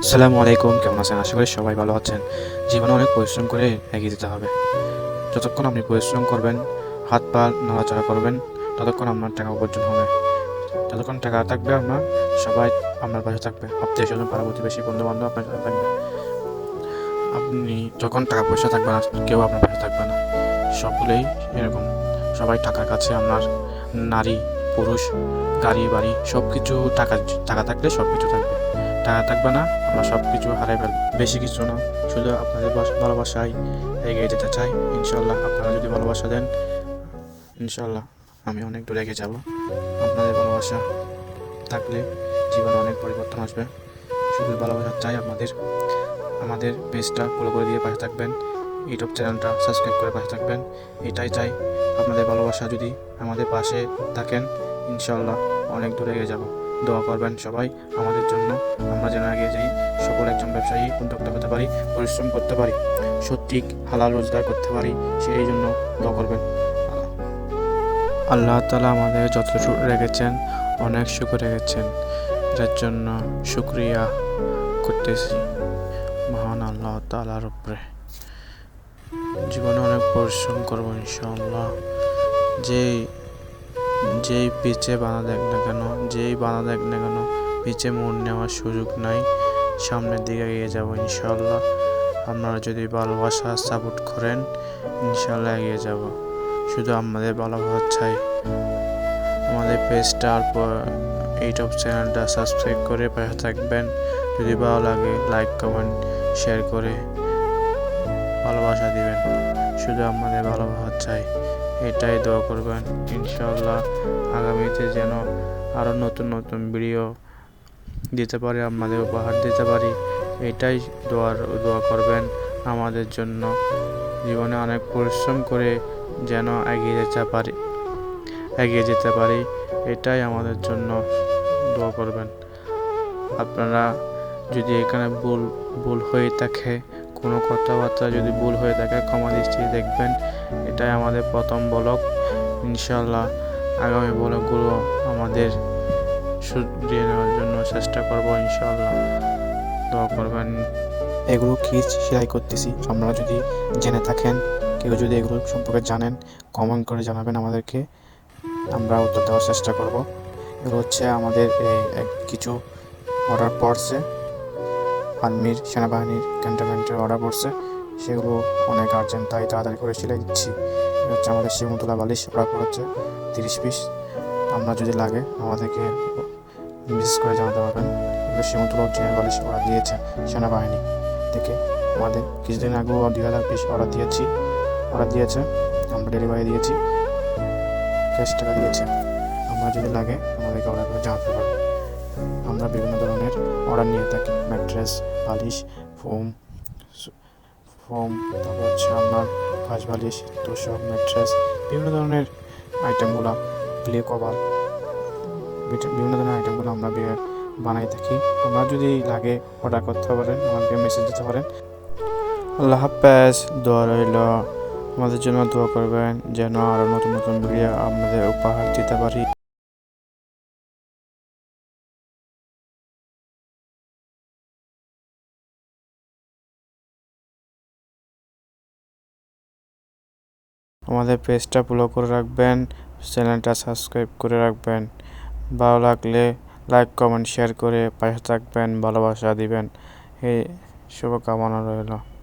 আসসালামু আলাইকুম, কেমন আছেন? আশা করি সবাই ভালো আছেন। জীবনে অনেক পরিশ্রম করে এগিয়ে যেতে হবে। যতক্ষণ আপনি পরিশ্রম করবেন, হাত পা নাড়াচাড়া করবেন, ততক্ষণ আপনার টাকা উপার্জন হবে। যতক্ষণ টাকা থাকবে সবাই আপনার পাশে থাকবে। আত্মীয়-স্বজন, পাড়া-প্রতিবেশী, বন্ধু-বান্ধব আপনার সাথে থাকবে। আপনি যখন টাকা পয়সা থাকবে না, কেউ আপনার পাশে থাকবে না। সবগুলোই এরকম। সবাই টাকার কাছে আপনার নারী, পুরুষ, গাড়ি, বাড়ি সবকিছু টাকা থাকলে সবকিছু থাকবে। টাকা থাকবে না, আমরা সবকিছু হারাই ফেলব। বেশি কিছু না, শুধু আপনাদের ভালোবাসায় এগিয়ে যেতে চাই। ইনশাল্লাহ আপনারা যদি ভালোবাসা দেন, ইনশাল্লাহ আমি অনেক দূরে এগিয়ে যাব। আপনাদের ভালোবাসা থাকলে জীবনে অনেক পরিবর্তন আসবে। শুধু ভালোবাসা চাই আমাদের পেজটা ফলো করে দিয়ে পাশে থাকবেন, ইউটিউব চ্যানেলটা সাবস্ক্রাইব করে পাশে থাকবেন। এটাই চাই। আপনাদের ভালোবাসা যদি আমাদের পাশে থাকেন, ইনশাল্লাহ অনেক দূরে এগিয়ে যাব। দোয়া করবেন সবাই আমাদের জন্য, আমরা যেন এগিয়ে যাই, সকল একজন ব্যবসায়ী উদ্যোক্তা হতে পারি, পরিশ্রম করতে পারি, সঠিক হালাল রোজগার করতে পারি, সেই জন্য দোয়া করবেন। আল্লাহ তাআলা আমাদের যতটুকু রেখেছেন অনেক শুকর রেখেছেন, যার জন্য শুকরিয়া করতেছি মহান আল্লাহ তাআলার উপরে। জীবনে অনেক পরিশ্রম করবো ইনশাআল্লাহ। যেই যেই পিছে বাধা দেখ না কেন, পিছে মোড় নেওয়ার সুযোগ নাই, সামনের দিকে এগিয়ে যাবো ইনশাআল্লাহ। আপনারা যদি ভালোবাসা সাপোর্ট করেন, ইনশাআল্লাহ এগিয়ে যাব। শুধু আমাদের ভালোবাসা চাই। আমাদের পেজটা ইউটিউব চ্যানেলটা সাবস্ক্রাইব করে পাশে থাকবেন। যদি ভালো লাগে লাইক, কমেন্ট, শেয়ার করে ভালোবাসা দিবেন। শুধু আমাদের ভালোবাসা চাই, এটাই দোয়া করবেন। ইনশাআল্লাহ আগামীতে যেন আরও নতুন নতুন ভিডিও দিতে পারি, আপনাদের উপহার দিতে পারি, এটাই দোয়া করবেন আমাদের জন্য। জীবনে অনেক পরিশ্রম করে যেন এগিয়ে যেতে পারি, এটাই আমাদের জন্য দোয়া করবেন। আপনারা যদি এখানে ভুল হয়ে থাকে, কোনো কথাবার্তা যদি ভুল হয়ে থাকে, ক্ষমা দৃষ্টিতে দেখবেন। এটাই আমাদের প্রথম ব্লগ। ইনশাআল্লাহ আগামী ব্লগগুলো আমাদের শুধরিয়ে নেওয়ার জন্য চেষ্টা করব ইনশাআল্লাহ। দোয়া করবেন। এগুলো কি সেলাই করতেছি, আপনারা যদি জেনে থাকেন, কেউ যদি এগুলো সম্পর্কে জানেন, কমেন্ট করে জানাবেন আমাদেরকে, আমরা উত্তর দেওয়ার চেষ্টা করব। এগুলো হচ্ছে আমাদের কিছু অর্ডার পড়ছে, আর্মির, সেনাবাহিনীর ক্যান্টনমেন্টের অর্ডার পড়ছে, সেগুলো অনেক আর্জেন্ট, তাই তাড়াতাড়ি করে সিলাই দিচ্ছি। হচ্ছে আমাদের শিমুতলা বালিশ অর্ডার পড়েছে 30 পিস। আমরা যদি লাগে আমাদেরকে মেসেজ করে জানাতে পারবেন। শিমুতলা অরিজিনাল বালিশ অর্ডার দিয়েছে সেনাবাহিনী থেকে। আমাদের কিছুদিন আগেও 2000 পিস অর্ডার দিয়েছে, আমরা ডেলিভারি দিয়েছি, ক্যাশ টাকা দিয়েছে। আমরা যদি লাগে আমাদেরকে অর্ডার করে জানাতে পারবেন। আমরা বিভিন্ন ধরনের অর্ডার নিয়ে থাকি, ম্যাট্রেস, বালিশ, ফোম, তারপর হচ্ছে আপনার ভাঁজ বালিশ, তোষক, ম্যাট্রেস, বিভিন্ন ধরনের আইটেমগুলো, প্লে কভার, বিভিন্ন ধরনের আইটেমগুলো আমরা বানাই থাকি। আমরা যদি লাগে অর্ডার করতে পারেন, আমাকে মেসেজ দিতে পারেন। আল্লাহ হাফেজ। দোয়া রইল আমাদের জন্য, দোয়া করবেন যেন আরও নতুন নতুন ভিডিও আপনাদের উপহার দিতে পারি। আমাদের পেজটা ফলো করে রাখবেন, চ্যানেলটা সাবস্ক্রাইব করে রাখবেন। ভালো লাগলে লাইক, কমেন্ট, শেয়ার করে পাশে থাকবেন, ভালোবাসা দিবেন। এই শুভকামনা রইল।